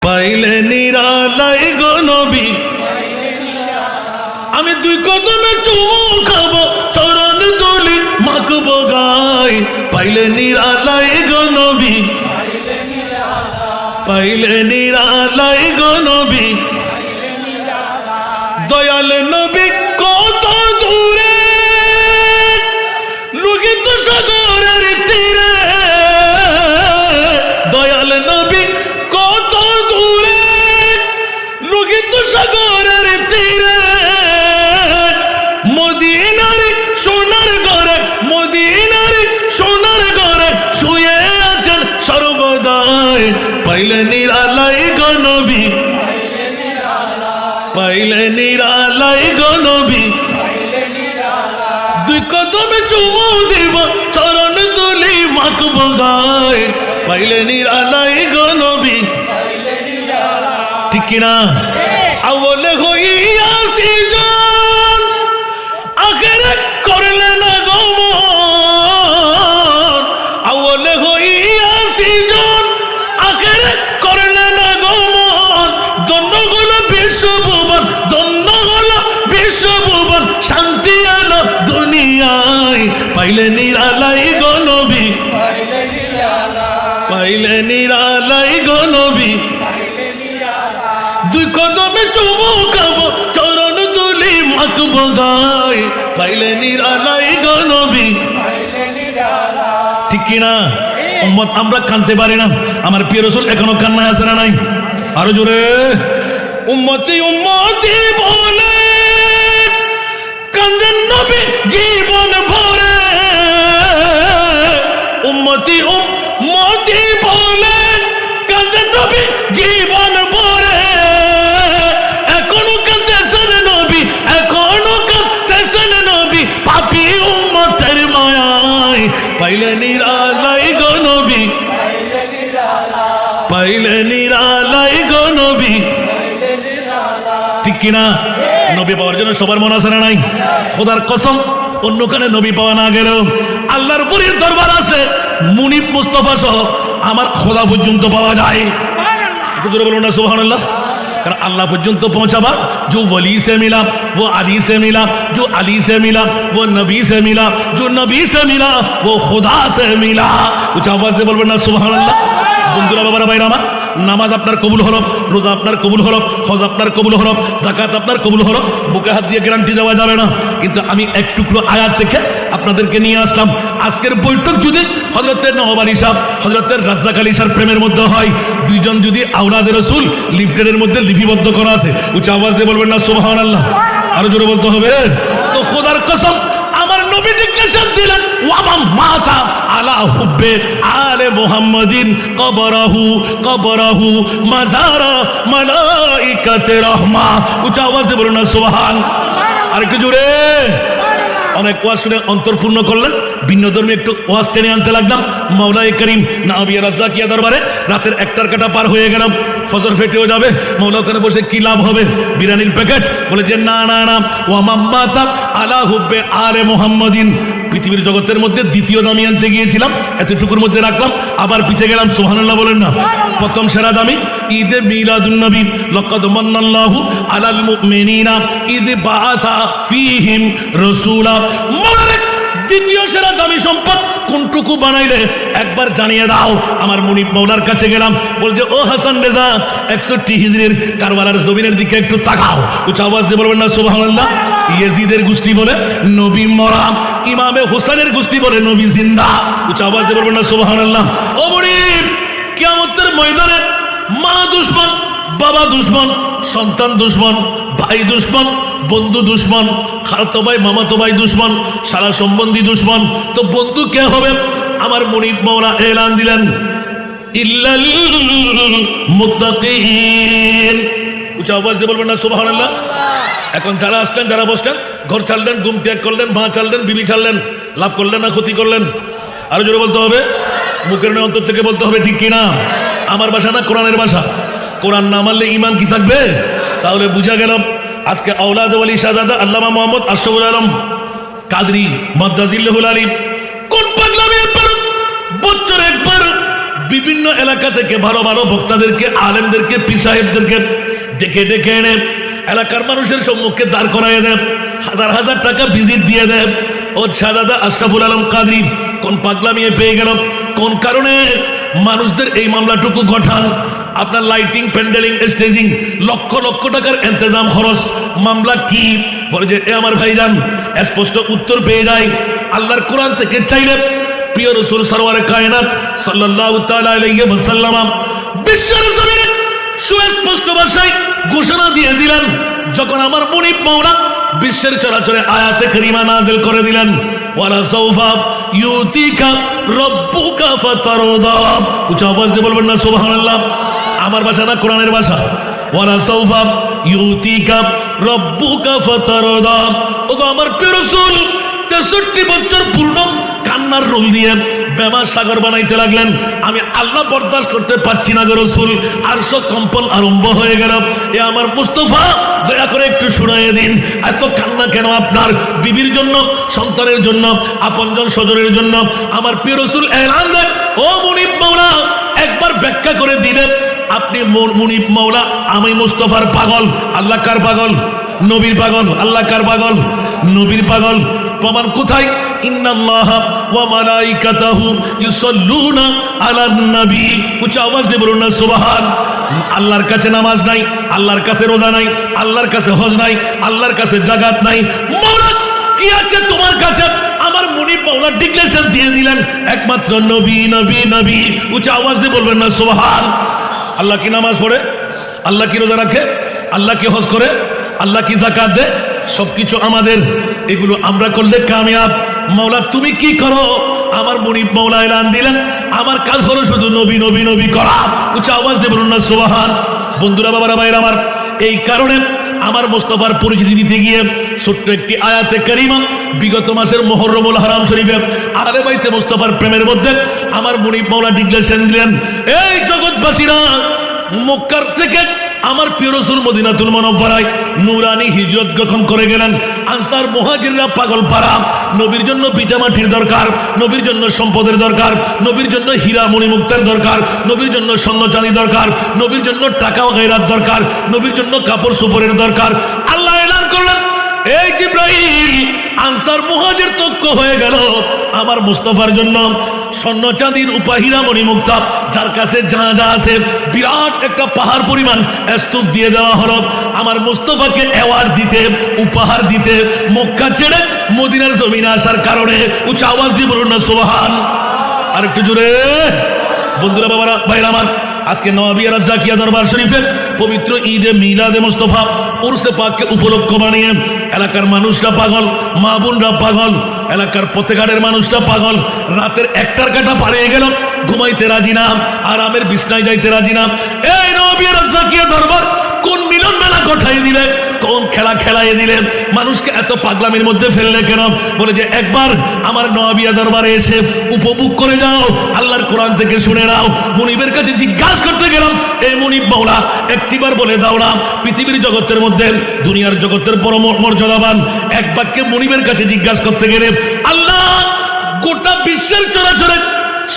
পাইলে নিরালাই গো নবী, আমি দুই কদমে চুমু খাবো, চরণ তুলি মাখবো গায়। পাইলে নিরালাই গো নবী, পাইলে নিরালাই গো নবী, দয়াল নবী কত দূরে লোহিত সাগরের তীরে, দয়াল নবী কত দূরে লোহিত সাগরের তীরে, মদিনার সোনার ঘরে, মদিনার সোনার ঘরে শুয়ে আছেন সর্বদাই। পাইলে নিরালাই গো নবী, পাইলে নিরালাই গো নবী, দুই কদমে চুমু দিব, চরণ তুলি মাখবো গায়। পাইলে নিরালাই গো নবী, ঠিক কিনা? আউলে হইয়াছি জান, আখিরাত করলে না গো মন। আউলে হইয়াছি জান, আখিরাত করলে না গো মন। দন্য হলো বিশ্বভুবন, দন্য হলো বিশ্বভুবন, শান্তি আলো দুনিয়ায়। পাইলে নিরালাই গো নবী, পাইলে নিরালাই গো নবী, দুই কদমে চুমু খাবো, চরণ তুলি মাখবো গায়। পাইলে নিরালাই গো নবী, ঠিক কিনা? উম্মত আমরা কানতে পারি না, আমার প্রিয় রাসূল এখনো কান্নায় আছে না নাই? আরো জোরে উম্মতি উম্মতি বলে কান্দেন নবী জীবন ভরে। উম্মতি উম্মতি বলে কান্দেন নবী জীবন ভরে। এখনো কাঁদতেছেন নবী, এখনো কাঁদতেছেন নবী, পাপী উম্মতের মায়ায়। পাইলে নিরালাই গো নবী, পাইলে নিরালাই গো নবী, ঠিক কিনা? নবী পাওয়ার জন্য সবার মন আছে না নাই? খোদার কসম, অন্যখানে নবী পাওয়া না গেলেও আল্লাহর পুরীর দরবার আছে, মুনিব মুস্তাফা সহ আমার খোদা পর্যন্ত পাওয়া যায়। একটু জোরে বলুন না সুবহানাল্লাহ। কারণ আল্লাহ পর্যন্ত পৌঁছাবা, जो वली से मिला वो अली से मिला, जो अली से मिला वो नबी से मिला, जो नबी से मिला वो खुदा से मिला। উচ্চ আওয়াজ দিয়ে বলবেন না সুবহানাল্লাহ। বন্ধুরা, বাবারা, ভাইরা আমার, নামাজ আপনার কবুল হলো, রোজা আপনার কবুল হলো, হজ আপনার কবুল হলো, যাকাত আপনার কবুল হলো, বুকে হাত দিয়ে গ্যারান্টি দেওয়া যাবে না। কিন্তু আমি এক টুকরো আয়াত দেখে আপনাদেরকে নিয়ে আসলাম। আজকের বৈঠক যদি হযরতের নওয়াব আলী সাহেব, হযরতের রাজ্জাক আলী সাহেব প্রেমের মধ্যে হয়, দুইজন যদি আওলাদে রাসূল লিফটের মধ্যে লিপিবদ্ধ করা আছে, উচ্চ আওয়াজ দিয়ে বলবেন না সুবহানাল্লাহ। আরো জোরে বলতে হবে। তো খোদার কসম, আমার নবী জিজ্ঞাসা দিলেন, ওয়ামা মাতা আলা হুব্বে আলে মুহাম্মাদিন কবরাহু কবরাহু মাজারা মালাইকাতে রহমা। উচ্চ আওয়াজ দিয়ে বলুন না সুবহান। আরেকটু জোরে। অনেক ওয়াজ শুনে অন্তর্পূর্ণ করলেন, ভিন্ন ধর্মী একটু ওয়াজ টেনে আনতে লাগলাম। মাওলায়ে করিম নাবিয়া রাজ্জাকিয়া দরবারে রাতের 1টার কাটা পার হয়ে গেলাম, ফজর ফেটেও যাবে, মাওলা ওখানে বসে কি লাভ হবে? বিরিয়ানির প্যাকেট। বলে যে না না না, ওয়ামা মাতা আলা হুব্বে আলে মুহাম্মাদিন। পৃথিবীর জগতের মধ্যে দ্বিতীয় দামি আনতে গিয়েছিলাম, এতটুকুর মধ্যে রাখলাম, আবার পিছিয়ে গেলাম। সুবহানাল্লাহ বলেন না। প্রথম সেরা দামি ঈদে মিলাদুন নবী, লাকাদ মান্নাল্লাহু আলাল মুমিনিনা ঈদ বাআথা ফীহিম রাসূলা। মুবারক দ্বিতীয় সেরা দামি সম্পদ কোনটুকু বানাইলে একবার জানিয়ে দাও। আমার মুনিব মাওলার কাছে গেলাম, বলছে ও হাসান রেজা, 61 হিজরির কারবালার জমিনের দিকে একটু তাকাও। উচ্চ আওয়াজ দিয়ে বলবেন না সুবহানাল্লাহ। ইয়েজিদের গোষ্ঠী বলে নবী মরা, ইমামে হোসেনের গোষ্ঠী বলে নবী জিন্দা। উচ্চ আওয়াজ দিয়ে বলবেন না সুবহানাল্লাহ। ও মুনিব, কিয়ামতের ময়দানে মা দুশমন, বাবা দুশমন, সন্তান দুশমন, ভাই দুশমন, বন্ধু দুশমন, খালাতো ভাই মামাতো ভাই দুশমন, সারা সম্বন্ধী দুশমন। তো বন্ধু কে হবে? আমার মুনিব মাওলা এলান দিলেন, ইল্লাল মুত্তাকিন। উচ্চ আওয়াজ দিয়ে বলবেন না সুবহানাল্লাহ। এখন যারা আসলেন, যারা বসলেন, ঘর ছাড়লেন, ঘুম ত্যাগ করলেন, মা ছাড়লেন, বিবি ছাড়লেন, লাভ করলেন না ক্ষতি করলেন? আরো জোরে বলতে হবে, মুখের নয় অন্তর থেকে বলতে হবে, ঠিক কিনা? আমার ভাষা না কোরআনের ভাষা। কোরআন না মানলে ঈমান কি থাকবে? তাহলে বুঝা গেল আজকে আওলাদ ওয়ালি শাহজাদা আল্লামা মোহাম্মদ আশরাফুল আলম কাদরি মাদ্দাজিল্লাহুল আলিম কোন পাগলামি? বছর একবার বিভিন্ন এলাকা থেকে ভালো ভালো বক্তাদেরকে, আলেমদেরকে, পীর সাহেবদেরকে ডেকে ডেকে এনে এলাকার মানুষের সম্মুখে দাঁড় করাইয়ে দেন, হাজার হাজার টাকা ভিজিট দিয়ে দেন। ও শাহজাদা আশরাফুল আলম কাদরী কোন পাগলামিয়ে পেয়ে গেল, কোন কারণে মানুষদের এই মামলাটুকু ঘটান? আপনার লাইটিং, প্যান্ডেলিং, স্টেজিং, লক্ষ লক্ষ টাকার ইন্তজাম খরচ, মামলা কি? বলে যে এ আমার ভাইজান স্পষ্ট উত্তর পেয়ে যায় আল্লাহর কোরআন থেকে। চাইলে প্রিয় রাসূল সরওয়ারে কায়নাত সাল্লাল্লাহু তাআলা আলাইহি ওয়াসাল্লাম বিশ্বের জমিনে সুস্পষ্ট ভাষায় ঘোষণা দিয়ে দিলেন, যখন আমার মুনিব মাওলা বিশ্বের চরাচরে আয়াতে কারিমা নাযিল করে দিলেন, ওয়ালা সাউফা ইউতিকা রাব্বুকা ফাতারদা। উচ্চ আওয়াজ দিয়ে বলবেন না সুবহানাল্লাহ? আমার ভাষা না কোরআনের ভাষা। ওয়ালা সাউফা ইউতিকা রাব্বুকা ফাতারদা। ওগো আমার প্রিয় রাসূল 63 বছর পূর্ণ কান্নার রোল দিয়ে বেমা সাগর বানাইতে লাগলেন। আমি আল্লাহ বরদাস্ত করতে পারছি না গো রাসূল, আরশ কম্পন আরম্ভ হয়ে গেল। এ আমার মুস্তাফা দয়া করে একটু শুনাইয়ে দিন, এত কান্না কেন আপনার? বিবির জন্য, সন্তানের জন্য, আপনজন স্বজনের জন্য। আমার প্রিয় রাসূল এলান দেন, ও মুনিব মাওলা একবার ব্যাখ্যা করে দিলেন, আপনি মুনিব মাওলা, আমি মুস্তাফার পাগল। আল্লাহ কার পাগল? নবীর পাগল। আল্লাহ কার পাগল? নবীর পাগল। প্রমাণ কোথায়? ইন্নাল্লাহা ওয়া মালাইকাতাহু ইউসাল্লুনা আলান নবী। উচ্চ আওয়াজ দিয়ে বলুন না সুবহান। আল্লাহর কাছে নামাজ নাই, আল্লাহর কাছে রোজা নাই, আল্লাহর কাছে হজ নাই, আল্লাহর কাছে জাকাত নাই। মাওলা কি আছে তোমার কাছে? আমার মুনিব মাওলা ডিক্লেরেশন দিয়ে দিলেন একমাত্র নবী, নবী, নবী। উচ্চ আওয়াজ দিয়ে বলবেন না সুবহান। আল্লাহ কি নামাজ পড়ে? আল্লাহ কি রোজা রাখে? আল্লাহ কি হজ করে? আল্লাহ কি যাকাত দেয়? সবকিছু আমাদের, এগুলো আমরা করলে কামিয়াব। মাওলা তুমি কি করো? আমার মুনিব মাওলা এলান দিলেন, আমার কাজ হলো শুধু নবী, নবী, নবী করা। উচ্চ আওয়াজ দিয়ে বলুন না সুবহান। বন্ধুরা, বাবারা, ভাইরা আমার, এই কারণে আমার মুস্তাফার পরিচিতি দিতে গিয়ে ছোট্ট একটি আয়াতে কারিমা বিগত মাসের মুহররমুল হারাম শরীফে আহলে বাইতে মুস্তাফার প্রেমের মধ্যে আমার মুনিব মাওলা ডিক্লেরেশন দিলেন, এই জগৎবাসীরা, মক্কার থেকে আমার প্রিয় রাসূল মদিনাতুল মুনাওয়ারায় নূরানি হিজরত যখন করে গেলেন, আনসার মুহাজিররা পাগল পারা। নবীর জন্য পিঠামাটির দরকার, নবীর জন্য সম্পদের দরকার, নবীর জন্য হীরা মণিমুক্তার দরকার, নবীর জন্য স্বর্ণ চাঁদি দরকার, নবীর জন্য টাকা ও গায়রাত দরকার, নবীর জন্য কাপড় সুপরের দরকার। আল্লাহ এলান করলেন, এই জিবরাইল, আনসার মুহাজির তক্ক হয়ে গেল আমার মুস্তাফার জন্য স্বর্ণ চাঁদির উপাহিরা মণিমুক্তা, যার কাছে যা যা আছে বিরাট একটা পাহাড় পরিমাণ স্তূপ দিয়ে দেওয়া হলো আমার মুস্তাফাকে অ্যাওয়ার্ড দিতে, উপহার দিতে। মক্কা ছেড়ে মদিনার জমিনে আসার কারণে উচ্চ আওয়াজ দিয়ে বলুন না সুবহান। আর একটু জোরে। বন্ধুরা, বাবারা, ভাইরা আমার, আজকে নওয়াবিয়া রাজ্জাকিয়া দরবার শরীফে পবিত্র ঈদে মিলাদে মুস্তাফা উরসে পাককে উপলক্ষ বানিয়ে এলাকার মানুষরা পাগল, মা বোনরা পাগল, এলাকার পথেঘাটের মানুষরা পাগল। রাতের 1টার কাটা পাড়িয়ে গেল, ঘুমাইতে রাজি না, আরামের বিছনায় যাইতে রাজি না। এই নওয়াবিয়া রাজ্জাকিয়া দরবার কোন মিলন মেলা ঘটাই দিলে, কোন খেলা খেলাইয়ে দিলেন? মানুষকে এত পাগলামির মধ্যে ফেললে কেন? বলে যে একবার আমার নওয়াবিয়া দরবারে এসে উপভোগ করে যাও, আল্লাহর কোরআন থেকে শুনে নাও। মুনিবের কাছে জিজ্ঞাসা করতে গেলাম, এই মুনিব মাওলা একটিবার বলে দাও না, পৃথিবীর জগতের মধ্যে, দুনিয়ার জগতের পরম মর্যাদাবান এক বাক্যে মুনিবের কাছে জিজ্ঞাসা করতে গেলে আল্লাহ গোটা বিশ্বের চরাচরে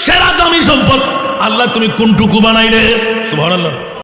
সেরা দামি সম্পদ আল্লাহ তুমি কোনটুকু বানাইলে? সুবহানাল্লাহ।